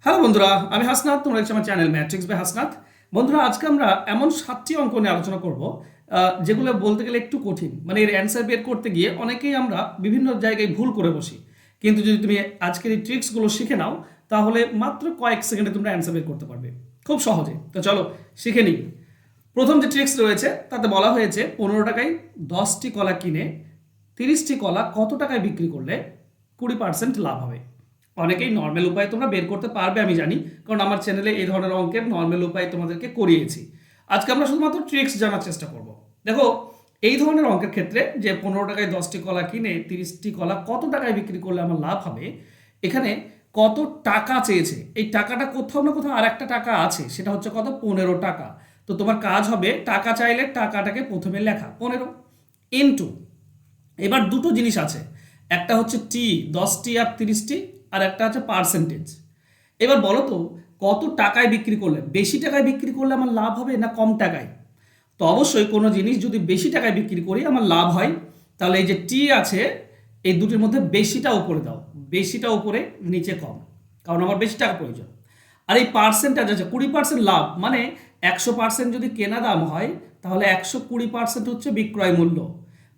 Hello বন্ধুরা, আমি হাসনাত। তোমরা দেখছো আমার চ্যানেল ম্যাট্রিক্স বাই হাসনাত। বন্ধুরা, আজকে আমরা এমন 7টি অঙ্ক নিয়ে আলোচনা করব যেগুলো বলতে গেলে একটু কঠিন। মানে এর অ্যান্সার বের করতে গিয়ে অনেকেই আমরা বিভিন্ন জায়গায় ভুল করে বসি, কিন্তু যদি তুমি আজকের এই ট্রিক্সগুলো শিখে নাও তাহলে মাত্র কয়েক সেকেন্ডে তোমরা অ্যান্সার বের করতে পারবে খুব সহজে। তো চলো শিখে নিই। প্রথম যে ট্রিক্স রয়েছে তাতে বলা হয়েছে 15 টাকায় 10টি কলা কিনে 30টি কলা কত টাকায় বিক্রি করলে 20% লাভ হবে। অনেকেই নর্মাল উপায় তোমরা বের করতে পারবে আমি জানি, কারণ আমার চ্যানেলে এই ধরনের অঙ্কের নর্মাল উপায় তোমাদেরকে করিয়েছি। আজকে আমরা শুধুমাত্র ট্রিক্স জানার চেষ্টা করব। দেখো, এই ধরনের অঙ্কের ক্ষেত্রে যে 15 টাকায় 10টি কলা কিনে 30টি কলা কত টাকায় বিক্রি করলে আমার লাভ হবে, এখানে কত টাকা চেয়েছে, এই টাকাটা কোথাও না কোথাও আর একটা টাকা আছে, সেটা হচ্ছে কত, 15 টাকা। তো তোমার কাজ হবে টাকা চাইলে টাকাটাকে প্রথমে লেখা 15 ইন্টু, এবার দুটো জিনিস আছে, একটা হচ্ছে টি 10টি আর 30টি, আর একটা হচ্ছে পার্সেন্টেজ। এবার বলো তো, কত টাকায় বিক্রি করলে, বেশি টাকায় বিক্রি করলে আমার লাভ হবে না কম টাকায়? তো অবশ্যই কোনো জিনিস যদি বেশি টাকায় বিক্রি করি আমার লাভ হয়, তাহলে এই যে টি আছে এই দুটির মধ্যে বেশিটা উপরে দাও, বেশিটা উপরে নিচে কম, কারণ আমার বেশি টাকা প্রয়োজন। আর এই পার্সেন্টেজ আছে 20% লাভ, মানে 100% যদি কেনা দাম হয় তাহলে 120% হচ্ছে বিক্রয় মূল্য।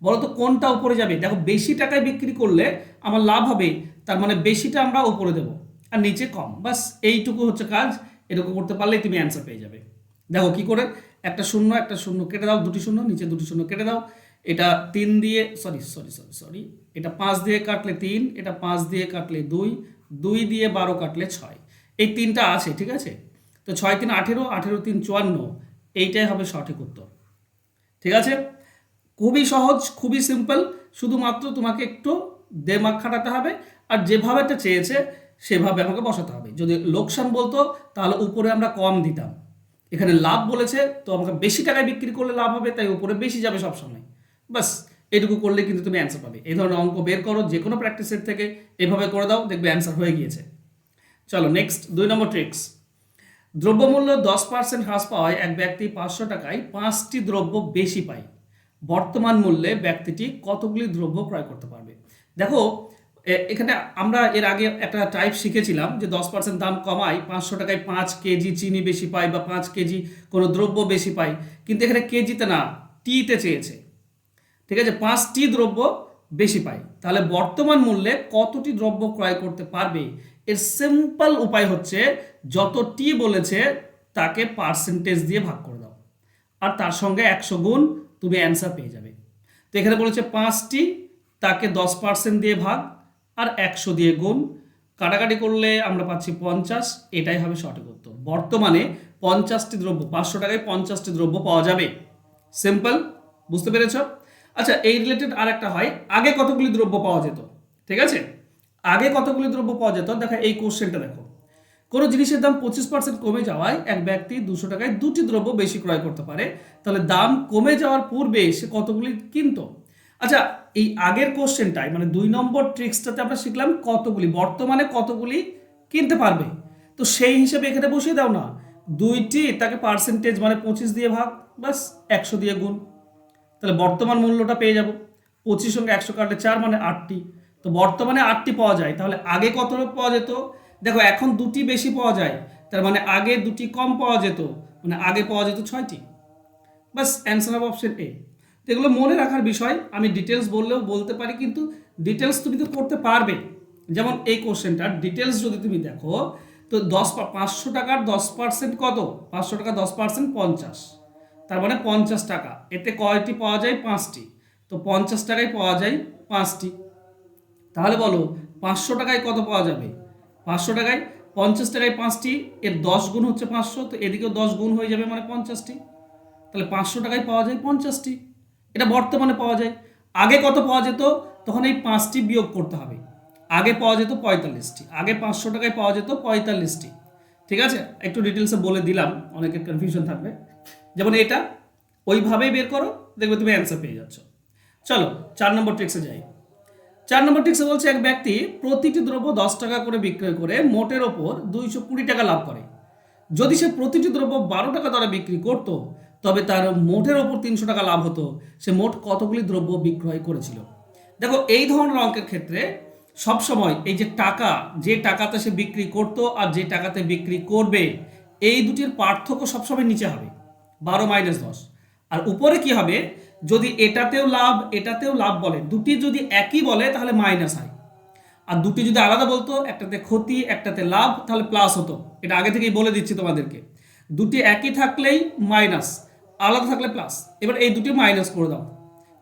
বলো তো কোনটা উপরে যাবে? দেখো, বেশি টাকায় বিক্রি করলে আমার লাভ হবে, তার মানে বেশিটা আমরা উপরে দেবো আর নিচে কম, বাস এইটুকু হচ্ছে কাজ। এটুকু করতে পারলেই তুমি অ্যান্সার পেয়ে যাবে। দেখো কি করে, একটা শূন্য একটা শূন্য কেটে দাও, দুটি শূন্য নিচে দুটি শূন্য কেটে দাও। এটা 3 দিয়ে সরি সরি সরি সরি এটা 5 দিয়ে কাটলে 3, এটা 5 দিয়ে কাটলে 2, 2 দিয়ে 12 কাটলে 6, এই তিনটা আছে, ঠিক আছে? তো 6 3 18, 18 3 54, এইটাই হবে সঠিক উত্তর। ঠিক আছে, খুবই সহজ, খুবই সিম্পল। শুধুমাত্র তোমাকে একটু দেমাগ খাটাতে হবে, আর যেভাবে এটা চেয়েছে সেভাবে আমাকে বসাতে হবে। যদি লোকসান বলতো তাহলে উপরে আমরা কম দিতাম, এখানে লাভ বলেছে তো আমাকে বেশি টাকায় বিক্রি করলে লাভ হবে, তাই উপরে বেশি যাবে সবসময়। বাস এটুকু করলে কিন্তু তুমি অ্যান্সার পাবে। এই ধরনের অঙ্ক বের করো যে কোনো প্র্যাকটিস সেট থেকে, এভাবে করে দাও, দেখবে অ্যান্সার হয়ে গিয়েছে। চলো নেক্সট 2 নম্বর ট্রিক্স। দ্রব্যমূল্য 10% হ্রাস পাওয়ায় এক ব্যক্তি 500 টাকায় 5টি দ্রব্য বেশি পায়। বর্তমান মূল্যে ব্যক্তিটি কতগুলি দ্রব্য ক্রয় করতে পারবে? দেখো, এখানে আমরা এর আগে একটা টাইপ শিখেছিলাম যে 10% দাম কমায় 500 টাকায় 5 কেজি চিনি বেশি পায় বা 5 কেজি কোনো দ্রব্য বেশি পায়, কিন্তু এখানে কেজিতে না, টিতে চেয়েছে। ঠিক আছে, 5টি দ্রব্য বেশি পায়, তাহলে বর্তমান মূল্যে কতটি দ্রব্য ক্রয় করতে পারবে? এর সিম্পল উপায় হচ্ছে যত টি বলেছে তাকে পার্সেন্টেজ দিয়ে ভাগ করে দাও, আর তার সঙ্গে 100 গুণ, তুমি অ্যান্সার পেয়ে যাবে। তো এখানে বলেছে 5টি, তাকে 10% দিয়ে ভাগ আর 100 দিয়ে গুণ, কাটাকাটি করলে আমরা পাচ্ছি 50, এটাই হবে সঠিক উত্তর। বর্তমানে 50টি দ্রব্য, 500 টাকায় 50টি দ্রব্য পাওয়া যাবে। সিম্পল, বুঝতে পেরেছ? আচ্ছা, এই রিলেটেড আর একটা হয়, আগে কতগুলি দ্রব্য পাওয়া যেত? ঠিক আছে, আগে কতগুলি দ্রব্য পাওয়া যেত, দেখো এই কোশ্চেনটা দেখো। কোনো জিনিসের দাম 25% কমে যাওয়ায় এক ব্যক্তি 200 টাকায় 2টি দ্রব্য বেশি ক্রয় করতে পারে, তাহলে দাম কমে যাওয়ার পূর্বে সে কতগুলি কিনতো? আচ্ছা, এই আগের কোশ্চেনটাই মানে 2 নম্বর ট্রিক্সটাতে আমরা শিখলাম কতগুলি, বর্তমানে কতগুলি কিনতে পারবে, তো সেই হিসেবে এখানে বসিয়ে দাও না, 2টি তাকে পার্সেন্টেজ মানে 25 দিয়ে ভাগ, বাস 100 দিয়ে গুণ, তাহলে বর্তমান মূল্যটা পেয়ে যাব। 25 সঙ্গে 100 কাটলে 4 মানে 8টি, তো বর্তমানে 8টি পাওয়া যায়, তাহলে আগে কত পাওয়া যেত? দেখো, এখন 2টি বেশি পাওয়া যায়, তার মানে আগে 2টি কম পাওয়া যেত, মানে আগে পাওয়া যেত 6টি। বাস অ্যান্সার হবে অপশন এ। তো এগুলো মনে রাখার বিষয়, আমি ডিটেলস বললেও বলতে পারি, কিন্তু ডিটেলস তুমি তো করতে পারবে। যেমন এই কোশ্চেনটার ডিটেলস যদি তুমি দেখো, তো 500 টাকার 10% কত? 500 টাকা 10% 50, তার মানে 50 টাকা, এতে কয়টি পাওয়া যায়? 5টি, তো 50 টাকায় পাওয়া যায় 5টি। তাহলে বলো 500 টাকায় কত পাওয়া যাবে? 500 টাকায় 50 টাকায় 5টি, এর 10 গুণ হচ্ছে 500, তো এদিকেও 10 গুণ হয়ে যাবে মানে 50টি, তাহলে 500 টাকায় পাওয়া যায় 50টি। এটা বর্তমানে পাওয়া যায়। আগে কত পাওয়া যেত? তখন এই 5টি বিয়োগ করতে হবে, আগে পাওয়া যেত 45টি, আগে 500 টাকায় পাওয়া যেত 45টি। ঠিক আছে, একটু ডিটেলসে বলে দিলাম, অনেকের কনফিউশন থাকবে। যেমন এটা ওইভাবেই বের করো, দেখবে তুমি অ্যান্সার পেয়ে যাচ্ছ। চলো 4 নম্বর ট্রিক্সে যাই। 4 নম্বর ট্রিক্সে বলছে এক ব্যক্তি প্রতিটি দ্রব্য 10 টাকা করে বিক্রয় করে মোটের ওপর 220 টাকা লাভ করে। যদি সে প্রতিটি দ্রব্য 12 টাকা দরে বিক্রি করত, তবে তার মোটের ওপর 300 টাকা লাভ হতো। সে মোট কতগুলি দ্রব্য বিক্রয় করেছিল? দেখো, এই ধরনের অঙ্কের ক্ষেত্রে সব সময় এই যে টাকা, যে টাকাতে সে বিক্রি করতো আর যে টাকাতে বিক্রি করবে, এই দুটির পার্থক্য সবসময় নিচে হবে, 12 - 10। আর উপরে কি হবে, যদি এটাতেও লাভ বলে, দুটি যদি একই বলে তাহলে মাইনাস হয়। আর দুটি যদি আলাদা বলতো, একটাতে ক্ষতি একটাতে লাভ, তাহলে প্লাস হতো। এটা আগে থেকেই বলে দিচ্ছি তোমাদেরকে। দুটি একই থাকলেই মাইনাস, আলাদা থাকলে প্লাস। এবার এই দুটি মাইনাস করে দাও,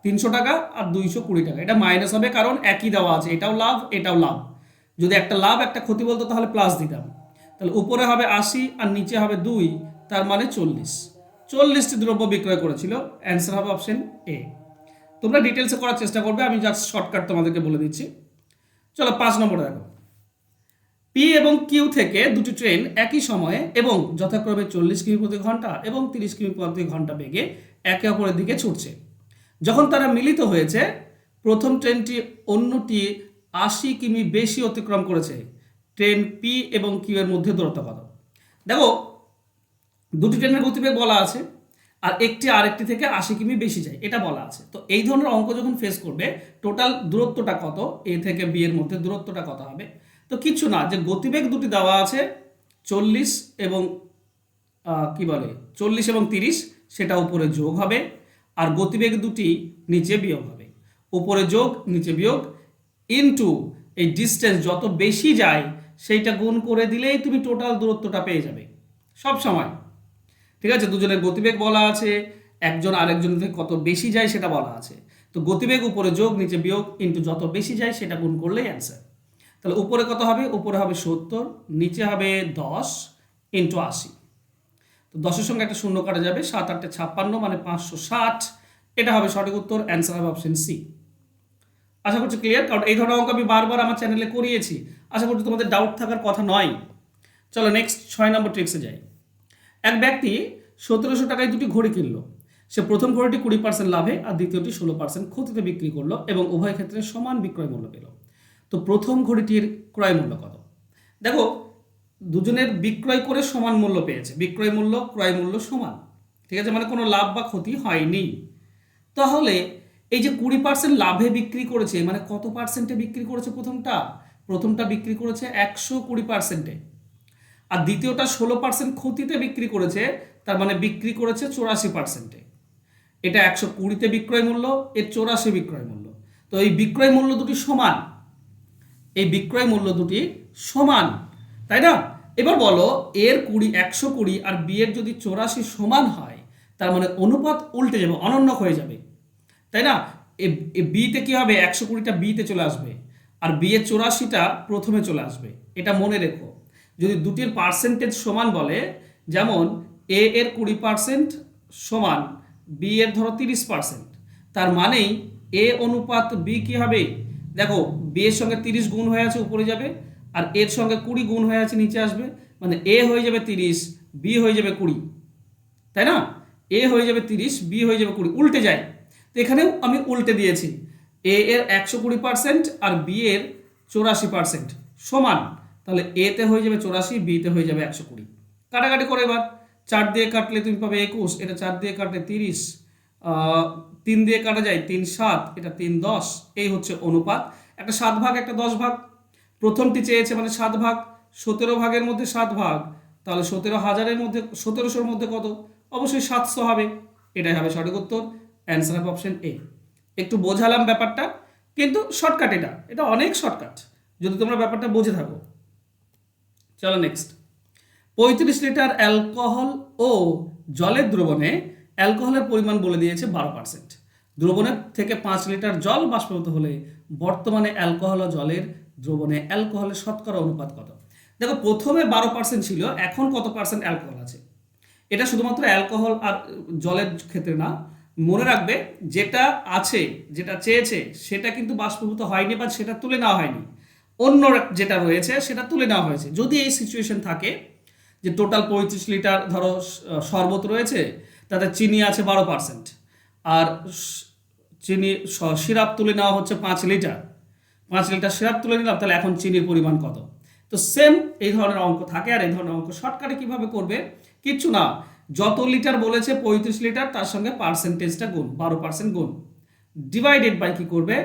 300 টাকা আর 220 টাকা, এটা মাইনাস হবে কারণ একই দেওয়া আছে, এটাও লাভ এটাও লাভ। যদি একটা লাভ একটা ক্ষতি বলতো তাহলে প্লাস দিতাম। তাহলে উপরে হবে 80 আর নিচে হবে 2, তার মানে 40টি দ্রব্য বিক্রয় করেছিল। অ্যান্সার হবে অপশন এ। তোমরা ডিটেলসে করার চেষ্টা করবে, আমি জাস্ট শর্টকাট তোমাদেরকে বলে দিচ্ছি। চলো 5 নম্বরে দেখো। পি এবং কিউ থেকে দুটি ট্রেন একই সময়ে এবং যথাক্রমে 40 কিমি/ঘন্টা এবং 30 কিমি/ঘন্টা বেগে একে অপরের দিকে ছুটছে। যখন তারা মিলিত হয়েছে, প্রথম ট্রেনটি অন্যটি 80 কিমি বেশি অতিক্রম করেছে। ট্রেন পি এবং কিউ এর মধ্যে দূরত্ব কত? দেখো, দুটি ট্রেনের গতিবেগ বলা আছে আর একটি আরেকটি থেকে 80 কিমি বেশি যায়, এটা বলা আছে। তো এই ধরনের অঙ্ক যখন ফেস করবে, টোটাল দূরত্বটা কত, এ থেকে বি এর মধ্যে দূরত্বটা কত হবে? তো কিছু না, যে গতিবেগ দুটি দেওয়া আছে 40 এবং কি বলে 40 এবং 30, সেটা উপরে যোগ হবে। আর গতিবেগ দুটি নিচে বিয়োগ হবে, উপরে যোগ নিচে বিয়োগ, ইনটু এই ডিস্টেন্স যত বেশি যায় সেইটা গুণ করে দিলেই তুমি টোটাল দূরত্বটা পেয়ে যাবে সব সময়। ঠিক আছে, দুজনের গতিবেগ বলা আছে, একজন আরেকজন থেকে কত বেশি যায় সেটা বলা আছে। তো গতিবেগ উপরে যোগ নিচে বিয়োগ ইনটু যত বেশি যায় সেটা গুণ করলেই অ্যান্সার। তাহলে উপরে কত হবে? উপরে হবে 70, নিচে হবে 10 ইন্টু 80। তো 10-এর সঙ্গে একটা শূন্য কাটা যাবে, 7 × 8 = 56, মানে 560। এটা হবে সঠিক উত্তর। অ্যান্সার হবে অপশন সি। আশা করছি ক্লিয়ার, কারণ এই ধরনের অঙ্ক আমি বারবার আমার চ্যানেলে করিয়েছি। আশা করছি তোমাদের ডাউট থাকার কথা নয়। চলো নেক্সট 6 নম্বর ট্রিক্সে যাই। এক ব্যক্তি 1700 টাকায় দুটি ঘড়ি কিনলো। সে প্রথম ঘড়িটি 20% লাভে আর দ্বিতীয়টি 16% ক্ষতিতে বিক্রি করলো এবং উভয় ক্ষেত্রে সমান বিক্রয় মূল্য পেল। তো প্রথম ঘড়িটির ক্রয় মূল্য কত? দেখো, দুজনের বিক্রয় করে সমান মূল্য পেয়েছে, বিক্রয় মূল্য ক্রয় মূল্য সমান। ঠিক আছে, মানে কোনো লাভ বা ক্ষতি হয়নি। তাহলে এই যে 20% লাভে বিক্রি করেছে, মানে কত পার্সেন্টে বিক্রি করেছে? প্রথমটা বিক্রি করেছে 120%-এ, আর দ্বিতীয়টা 16% ক্ষতিতে বিক্রি করেছে, তার মানে বিক্রি করেছে 84%-এ। এটা 120-তে বিক্রয় মূল্য, এর 84 বিক্রয় মূল্য। তো এই বিক্রয় মূল্য দুটি সমান, এই বিক্রয় মূল্য দুটি সমান, তাই না? এবার বলো, এর 120 আর বি এর যদি 84 সমান হয়, তার মানে অনুপাত উল্টে যাবে, অনন্যক হয়ে যাবে, তাই না? বিতে কি হবে? 120টা বিতে চলে আসবে আর বি এর 84টা প্রথমে চলে আসবে। এটা মনে রেখো। যদি দুটির পার্সেন্টেজ সমান বলে, যেমন এ এর 20% সমান বি এর ধরো 30%, তার মানেই এ অনুপাত বি কি হবে? দেখো, বি এর সঙ্গে 30 গুণ হয়ে আছে উপরে যাবে, আর এর সঙ্গে 20 গুণ হয়ে আছে নিচে আসবে, মানে এ হয়ে যাবে 30, বি হয়ে যাবে 20, তাই না? এ হয়ে যাবে 30, বি হয়ে যাবে 20, উল্টে যায়। তো এখানেও আমি উল্টে দিয়েছি, এ এর 120% আর বি এর 84% সমান, তাহলে এ তে হয়ে যাবে 84, বি তে হয়ে যাবে 120। কাটাকাটি করে এবার 4 দিয়ে কাটলে তুমি পাবে 21, এটা 4 দিয়ে কাটলে 30, 3 দিয়ে কাটা যায় 3 7, এটা 3 10। এই হচ্ছে অনুপাত, একটা 7 ভাগ একটা 10 ভাগ। প্রথমটি চেয়েছে মানে 7 ভাগ, 17 ভাগের মধ্যে 7 ভাগ, তাহলে 17,000-এর মধ্যে 1700-র মধ্যে কত? অবশ্যই 700 হবে। এটাই হবে সঠিক উত্তর। অ্যান্সার হবে অপশন এ। একটু বোঝালাম ব্যাপারটা, কিন্তু শর্টকাট, এটা অনেক শর্টকাট যদি তোমরা ব্যাপারটা বুঝে থাকো। চলো নেক্সট। 35 লিটার অ্যালকোহল ও জলের দ্রবণে অ্যালকোহলের পরিমাণ বলে দিয়েছে 12%। দ্রবণের থেকে 5 লিটার জল বাষ্পীভূত হলে বর্তমানে অ্যালকোহল ও জলের দ্রবণে অ্যালকোহলের শতকরা অনুপাত কত? দেখো, প্রথমে 12% ছিল, এখন কত পার্সেন্ট অ্যালকোহল আছে? এটা শুধুমাত্র অ্যালকোহল আর জলের ক্ষেত্রে না, মনে রাখবে যেটা আছে, যেটা চেয়েছে সেটা কিন্তু বাষ্পীভূত হয়নি বা সেটা তুলে নেওয়া হয়নি, অন্য যেটা রয়েছে সেটা তুলে নেওয়া হয়েছে। যদি এই সিচুয়েশন থাকে যে টোটাল 35 লিটার ধরো শরবত রয়েছে, তাতে চিনি আছে 12%, আর চিনি সিরাপ তুলে নেওয়া হচ্ছে 5 লিটার, 5 লিটার সিরাপ তুলে নিলাম, তাহলে এখন চিনির পরিমাণ কত? তো সেম এই ধরনের অঙ্ক থাকে। আর এই ধরনের অঙ্ক শর্টকাটে কিভাবে করবে? কিচ্ছু না, যত লিটার বলেছে 35 লিটার, তার সঙ্গে পার্সেন্টেজটা গুণ, 12% গুণ, ডিভাইডেড বাই কি করবে?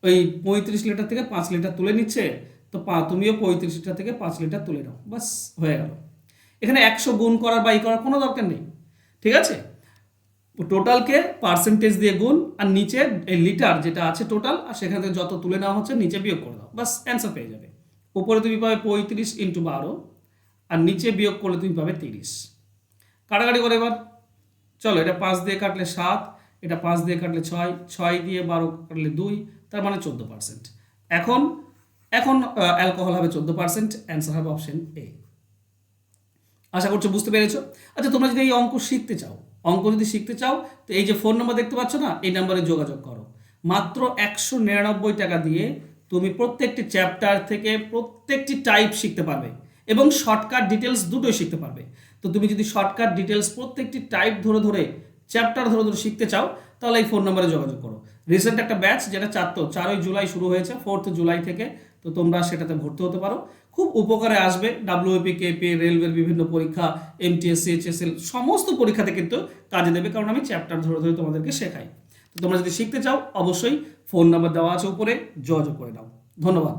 ওই 35 লিটার থেকে 5 লিটার তুলে নিচ্ছে, তো তুমিও 35 লিটার থেকে 5 লিটার তুলে নাও, বাস হয়ে গেল। এখানে 100 গুণ করার বা ই করার কোনো দরকার নেই, ঠিক আছে? টোটালকে পার্সেন্টেজ দিয়ে গুণ, আর নিচে এই লিটার যেটা আছে টোটাল, আর সেখান থেকে যত তুলে নেওয়া হচ্ছে নিচে বিয়োগ করে দাও, বাস অ্যান্সার পেয়ে যাবে। উপরে তুমি পাবে 35 × 12, আর নিচে বিয়োগ করলে তুমি পাবে 30। কাটাকাটি করে এবার চলো, এটা 5 দিয়ে কাটলে 7, এটা 5 দিয়ে কাটলে 6, 6 দিয়ে 12 কাটলে 2, তার মানে 14%। এখন এখন অ্যালকোহল হবে 14%, অ্যান্সার হবে অপশন এ। আশা করছো বুঝতে পেরেছো। আচ্ছা, তোমরা যদি এই অঙ্ক শিখতে চাও, তো এই যে ফোন নাম্বার দেখতে পাচ্ছ না, এই নাম্বারে যোগাযোগ করো। মাত্র 199 টাকা দিয়ে তুমি প্রত্যেকটি চ্যাপ্টার থেকে প্রত্যেকটি টাইপ শিখতে পারবে এবং শর্টকাট ডিটেলস দুটোই শিখতে পারবে। তো তুমি যদি শর্টকাট ডিটেলস প্রত্যেকটি টাইপ ধরে ধরে চ্যাপ্টার ধরে ধরে শিখতে চাও, তাহলে এই ফোন নাম্বারে যোগাযোগ করো। রিসেন্ট একটা ব্যাচ যেটা 4ই জুলাই শুরু হয়েছে, 4 জুলাই থেকে, তো তোমরা সেটাতে ভর্তি হতে পারো। খুব উপকারে আসবে। ডাব্লিউপি, কেপি, রেলওয়ের বিভিন্ন পরীক্ষা, এমটিএসসি, এইচএসএল সমস্ত পরীক্ষাতে কিন্তু কাজে দেবে, কারণ আমি চ্যাপ্টার ধরে ধরে তোমাদেরকে শেখাই। তো তোমরা যদি শিখতে চাও, অবশ্যই ফোন নাম্বার দেওয়া আছে উপরে, যোগাযোগ করে নাও। ধন্যবাদ।